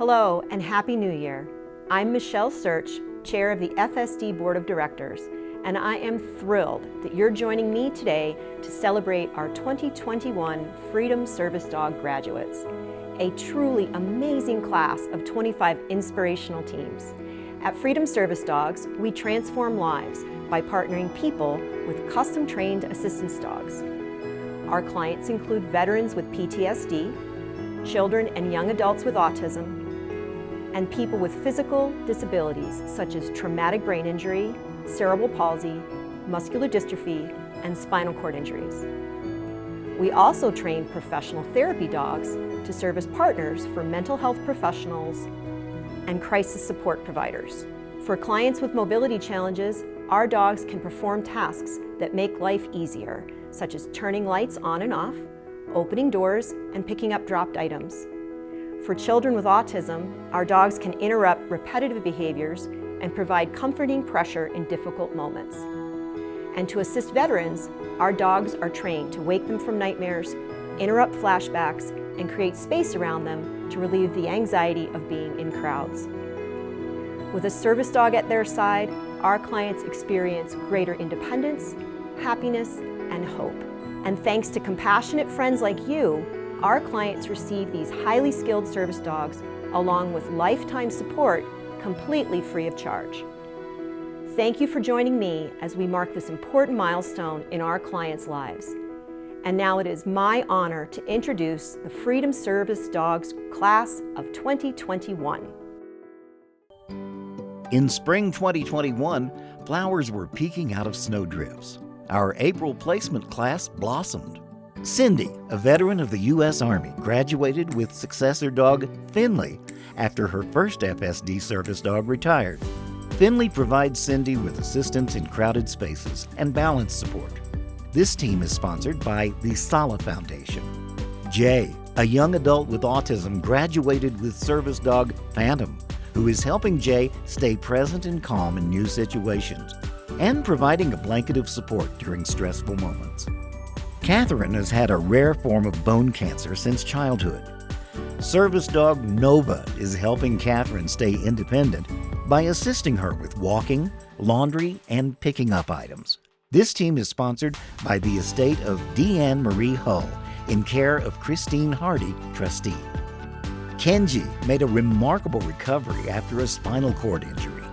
Hello and Happy New Year. I'm Michelle Search, Chair of the FSD Board of Directors, and I am thrilled that you're joining me today to celebrate our 2021 Freedom Service Dog graduates, a truly amazing class of 25 inspirational teams. At Freedom Service Dogs, we transform lives by partnering people with custom-trained assistance dogs. Our clients include veterans with PTSD, children and young adults with autism, and people with physical disabilities such as traumatic brain injury, cerebral palsy, muscular dystrophy, and spinal cord injuries. We also train professional therapy dogs to serve as partners for mental health professionals and crisis support providers. For clients with mobility challenges, our dogs can perform tasks that make life easier, such as turning lights on and off, opening doors, and picking up dropped items. For children with autism, our dogs can interrupt repetitive behaviors and provide comforting pressure in difficult moments. And to assist veterans, our dogs are trained to wake them from nightmares, interrupt flashbacks, and create space around them to relieve the anxiety of being in crowds. With a service dog at their side, our clients experience greater independence, happiness, and hope. And thanks to compassionate friends like you, our clients receive these highly skilled service dogs along with lifetime support completely free of charge. Thank you for joining me as we mark this important milestone in our clients' lives. And now it is my honor to introduce the Freedom Service Dogs Class of 2021. In spring 2021, flowers were peeking out of snowdrifts. Our April placement class blossomed. Cindy, a veteran of the U.S. Army, graduated with successor dog Finley after her first FSD service dog retired. Finley provides Cindy with assistance in crowded spaces and balance support. This team is sponsored by the Sala Foundation. Jay, a young adult with autism, graduated with service dog Phantom, who is helping Jay stay present and calm in new situations and providing a blanket of support during stressful moments. Catherine has had a rare form of bone cancer since childhood. Service dog Nova is helping Catherine stay independent by assisting her with walking, laundry, and picking up items. This team is sponsored by the estate of Deanne Marie Hull in care of Christine Hardy, trustee. Kenji made a remarkable recovery after a spinal cord injury.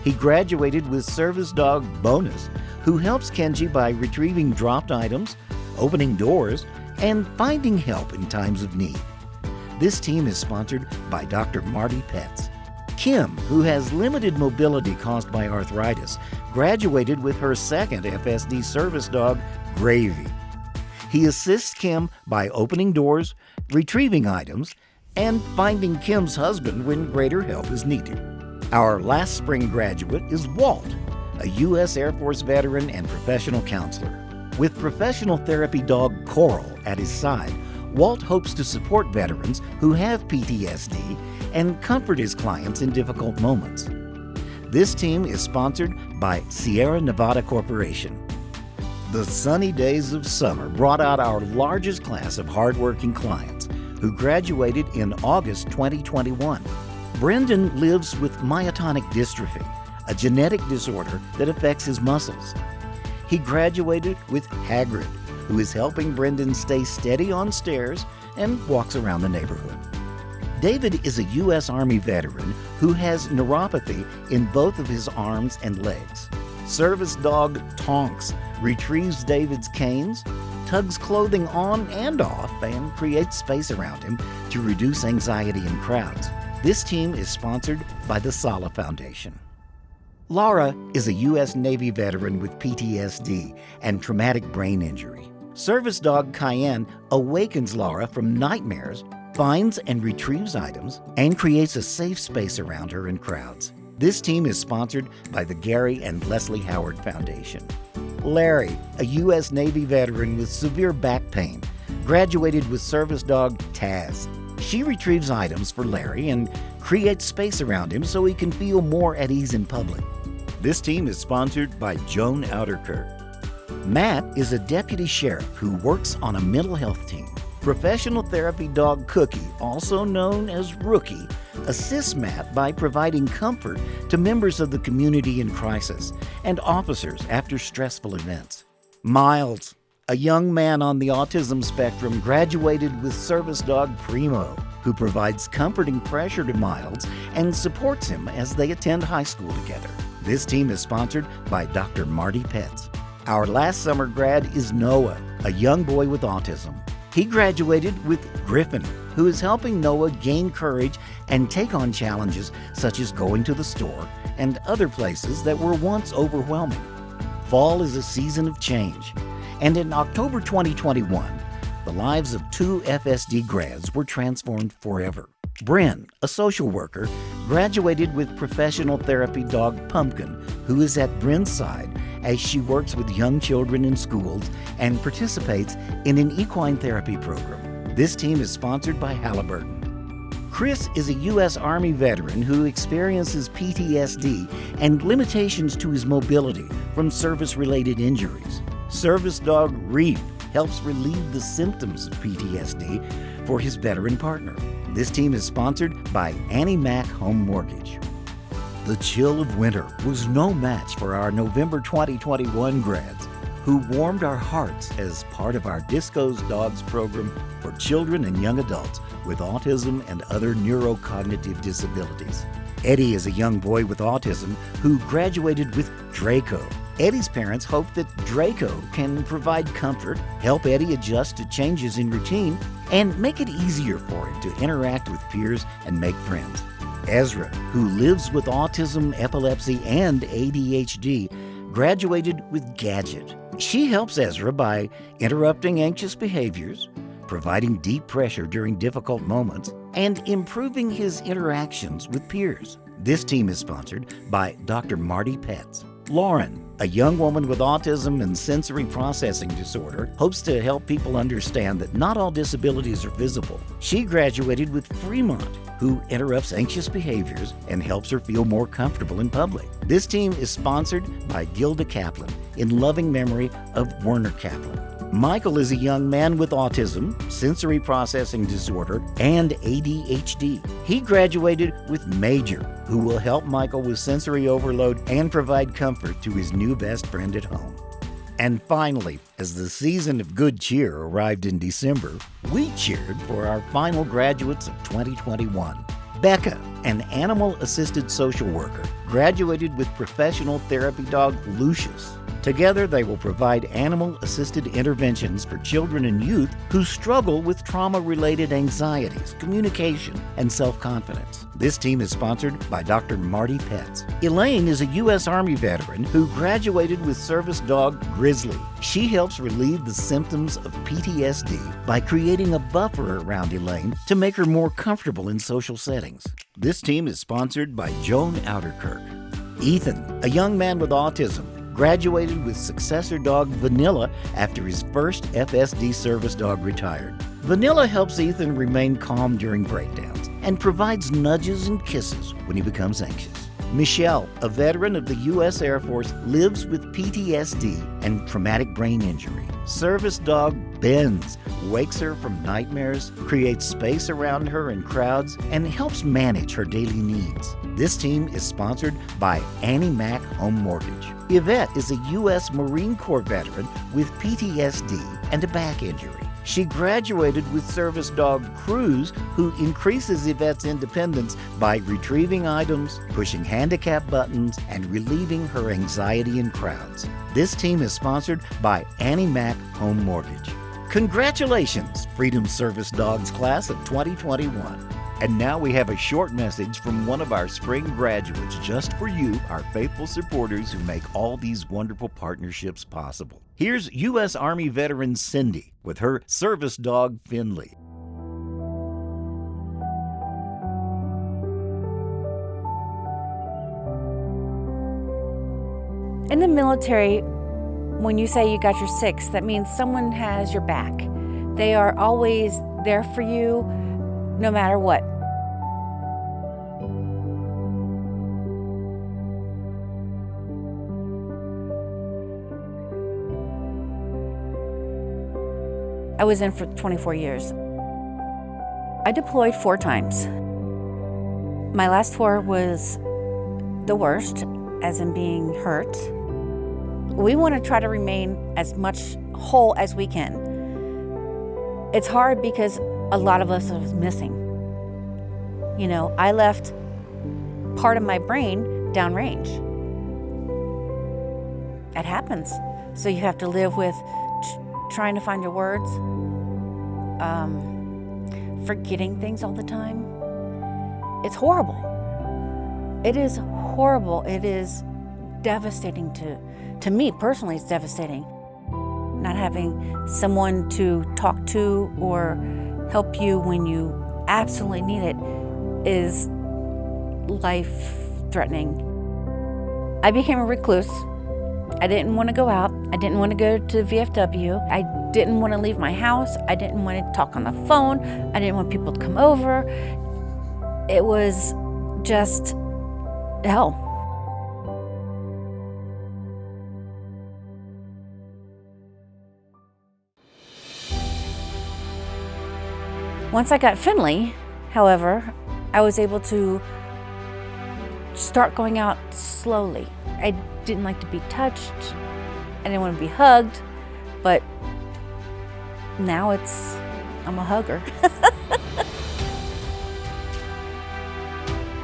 He graduated with service dog Bonus, who helps Kenji by retrieving dropped items, opening doors, and finding help in times of need. This team is sponsored by Dr. Marty Petz. Kim, who has limited mobility caused by arthritis, graduated with her second FSD service dog, Gravy. He assists Kim by opening doors, retrieving items, and finding Kim's husband when greater help is needed. Our last spring graduate is Walt, a U.S. Air Force veteran and professional counselor. With professional therapy dog Coral at his side, Walt hopes to support veterans who have PTSD and comfort his clients in difficult moments. This team is sponsored by Sierra Nevada Corporation. The sunny days of summer brought out our largest class of hardworking clients who graduated in August 2021. Brendan lives with myotonic dystrophy, a genetic disorder that affects his muscles. He graduated with Hagrid, who is helping Brendan stay steady on stairs and walks around the neighborhood. David is a U.S. Army veteran who has neuropathy in both of his arms and legs. Service dog Tonks retrieves David's canes, tugs clothing on and off, and creates space around him to reduce anxiety in crowds. This team is sponsored by the Sala Foundation. Laura is a U.S. Navy veteran with PTSD and traumatic brain injury. Service dog Cayenne awakens Laura from nightmares, finds and retrieves items, and creates a safe space around her in crowds. This team is sponsored by the Gary and Leslie Howard Foundation. Larry, a U.S. Navy veteran with severe back pain, graduated with service dog Taz. She retrieves items for Larry and creates space around him so he can feel more at ease in public. This team is sponsored by Joan Outerkirk. Matt is a deputy sheriff who works on a mental health team. Professional therapy dog Cookie, also known as Rookie, assists Matt by providing comfort to members of the community in crisis and officers after stressful events. Miles, a young man on the autism spectrum, graduated with service dog Primo, who provides comforting pressure to Miles and supports him as they attend high school together. This team is sponsored by Dr. Marty Pets. Our last summer grad is Noah, a young boy with autism. He graduated with Griffin, who is helping Noah gain courage and take on challenges such as going to the store and other places that were once overwhelming. Fall is a season of change, and in October 2021, the lives of 2 FSD grads were transformed forever. Bryn, a social worker, graduated with professional therapy dog Pumpkin, who is at Bryn's side as she works with young children in schools and participates in an equine therapy program. This team is sponsored by Halliburton. Chris is a U.S. Army veteran who experiences PTSD and limitations to his mobility from service-related injuries. Service dog Reef helps relieve the symptoms of PTSD for his veteran partner. This team is sponsored by Annie Mac Home Mortgage. The chill of winter was no match for our November 2021 grads, who warmed our hearts as part of our Disco's Dogs program for children and young adults with autism and other neurocognitive disabilities. Eddie is a young boy with autism who graduated with Draco. Eddie's parents hope that Draco can provide comfort, help Eddie adjust to changes in routine, and make it easier for him to interact with peers and make friends. Ezra, who lives with autism, epilepsy, and ADHD, graduated with Gadget. She helps Ezra by interrupting anxious behaviors, providing deep pressure during difficult moments, and improving his interactions with peers. This team is sponsored by Dr. Marty Pets. Lauren, a young woman with autism and sensory processing disorder, hopes to help people understand that not all disabilities are visible. She graduated with Fremont, who interrupts anxious behaviors and helps her feel more comfortable in public. This team is sponsored by Gilda Kaplan in loving memory of Werner Kaplan. Michael is a young man with autism, sensory processing disorder, and ADHD. He graduated with Major, who will help Michael with sensory overload and provide comfort to his new best friend at home. And finally, as the season of good cheer arrived in December, we cheered for our final graduates of 2021. Becca, an animal-assisted social worker, graduated with professional therapy dog Lucius. Together, they will provide animal-assisted interventions for children and youth who struggle with trauma-related anxieties, communication, and self-confidence. This team is sponsored by Dr. Marty Pets. Elaine is a U.S. Army veteran who graduated with service dog Grizzly. She helps relieve the symptoms of PTSD by creating a buffer around Elaine to make her more comfortable in social settings. This team is sponsored by Joan Outerkirk. Ethan, a young man with autism, graduated with successor dog Vanilla after his first FSD service dog retired. Vanilla helps Ethan remain calm during breakdowns and provides nudges and kisses when he becomes anxious. Michelle, a veteran of the U.S. Air Force, lives with PTSD and traumatic brain injury. Service dog Benz wakes her from nightmares, creates space around her in crowds, and helps manage her daily needs. This team is sponsored by Annie Mac Home Mortgage. Yvette is a U.S. Marine Corps veteran with PTSD and a back injury. She graduated with service dog Cruz, who increases Yvette's independence by retrieving items, pushing handicap buttons, and relieving her anxiety in crowds. This team is sponsored by Annie Mac Home Mortgage. Congratulations, Freedom Service Dogs class of 2021. And now we have a short message from one of our spring graduates just for you, our faithful supporters who make all these wonderful partnerships possible. Here's U.S. Army veteran Cindy with her service dog Finley. In the military, when you say you got your six, that means someone has your back. They are always there for you, no matter what. I was in for 24 years. I deployed 4 times. My last tour was the worst, as in being hurt. We want to try to remain as much whole as we can. It's hard because a lot of us are missing. You know, I left part of my brain downrange. It happens. So you have to live with trying to find your words, forgetting things all the time. It's horrible. It is horrible. It is devastating to me personally. It's devastating. Not having someone to talk to or help you when you absolutely need it is life-threatening. I became a recluse. I didn't want to go out. I didn't want to go to VFW. I didn't want to leave my house. I didn't want to talk on the phone. I didn't want people to come over. It was just hell. Once I got Finley, however, I was able to start going out slowly. I didn't like to be touched. I didn't want to be hugged, but now I'm a hugger.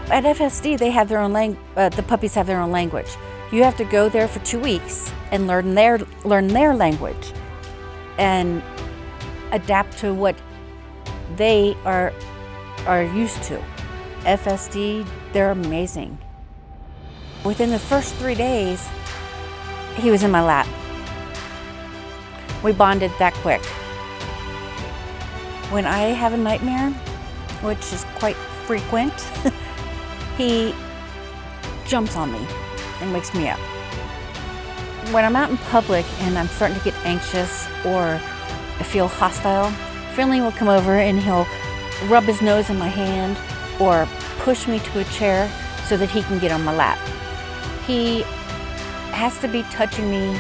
At FSD, they have their own the puppies have their own language. You have to go there for 2 weeks and learn their language and adapt to what they are used to. FSD, they're amazing. Within the first 3 days, he was in my lap. We bonded that quick. When I have a nightmare, which is quite frequent, he jumps on me and wakes me up. When I'm out in public and I'm starting to get anxious or I feel hostile, Finley will come over and he'll rub his nose in my hand or push me to a chair so that he can get on my lap. He has to be touching me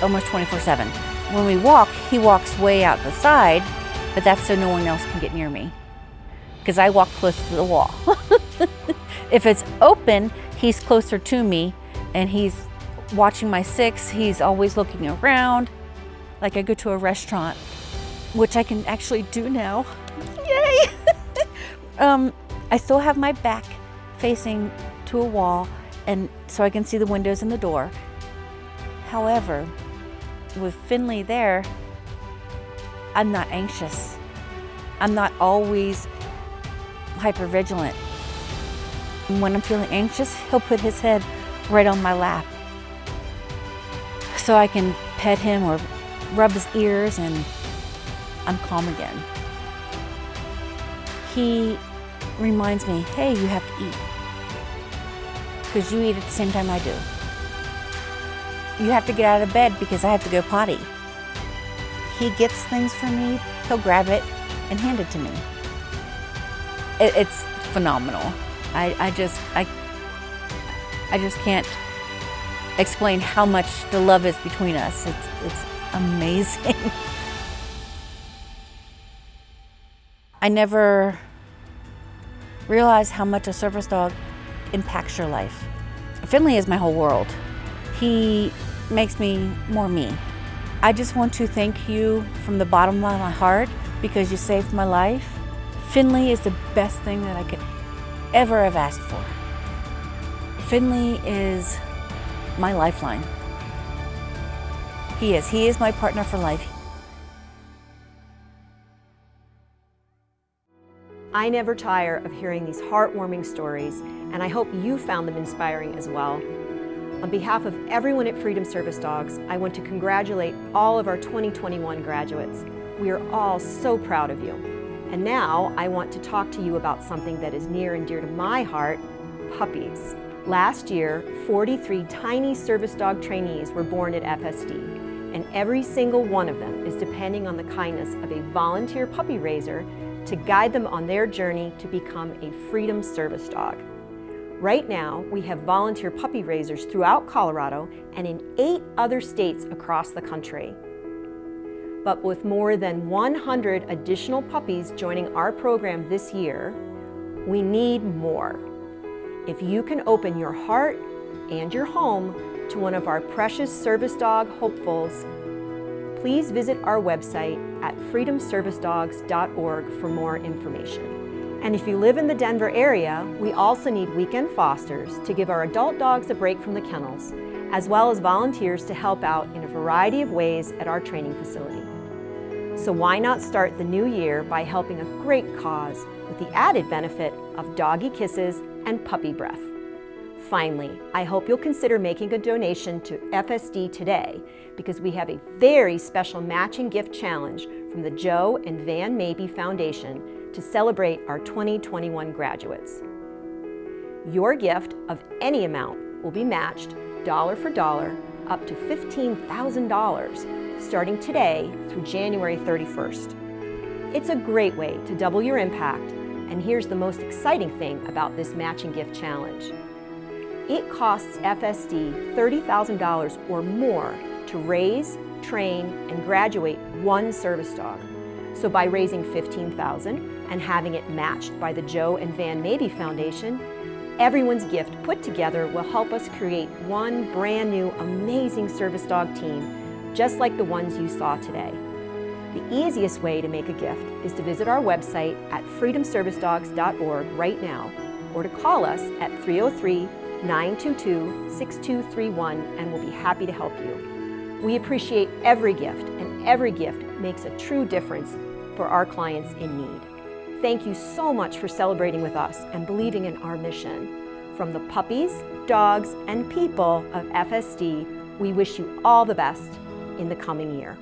almost 24/7. When we walk, he walks way out the side, but that's so no one else can get near me because I walk close to the wall. If it's open, he's closer to me and he's watching my 6. He's always looking around. Like I go to a restaurant, which I can actually do now. Yay! I still have my back facing to a wall, and so I can see the windows and the door. However, with Finley there, I'm not anxious. I'm not always hypervigilant. When I'm feeling anxious, he'll put his head right on my lap so I can pet him or rub his ears and I'm calm again. He reminds me, hey, you have to eat because you eat at the same time I do. You have to get out of bed because I have to go potty. He gets things from me, he'll grab it and hand it to me. It's phenomenal. I just can't explain how much the love is between us. It's amazing. I never realized how much a service dog impacts your life. Finley is my whole world. He makes me more me. I just want to thank you from the bottom of my heart because you saved my life. Finley is the best thing that I could ever have asked for. Finley is my lifeline. He is my partner for life. I never tire of hearing these heartwarming stories, and I hope you found them inspiring as well. On behalf of everyone at Freedom Service Dogs, I want to congratulate all of our 2021 graduates. We are all so proud of you. And now I want to talk to you about something that is near and dear to my heart, puppies. Last year, 43 tiny service dog trainees were born at FSD, and every single one of them is depending on the kindness of a volunteer puppy raiser to guide them on their journey to become a Freedom Service Dog. Right now, we have volunteer puppy raisers throughout Colorado and in 8 other states across the country. But with more than 100 additional puppies joining our program this year, we need more. If you can open your heart and your home to one of our precious service dog hopefuls, please visit our website at freedomservicedogs.org for more information. And if you live in the Denver area, we also need weekend fosters to give our adult dogs a break from the kennels, as well as volunteers to help out in a variety of ways at our training facility. So why not start the new year by helping a great cause with the added benefit of doggy kisses and puppy breath? Finally, I hope you'll consider making a donation to FSD today, because we have a very special matching gift challenge from the Joe and Van Mabey Foundation to celebrate our 2021 graduates. Your gift of any amount will be matched dollar for dollar up to $15,000 starting today through January 31st. It's a great way to double your impact, and here's the most exciting thing about this matching gift challenge. It costs FSD $30,000 or more to raise, train, and graduate one service dog. So by raising $15,000 and having it matched by the Joe and Van Mabey Foundation, everyone's gift put together will help us create one brand new amazing service dog team, just like the ones you saw today. The easiest way to make a gift is to visit our website at freedomservicedogs.org right now, or to call us at 303-922-6231, and we'll be happy to help you. We appreciate every gift, and every gift makes a true difference for our clients in need. Thank you so much for celebrating with us and believing in our mission. From the puppies, dogs, and people of FSD, we wish you all the best in the coming year.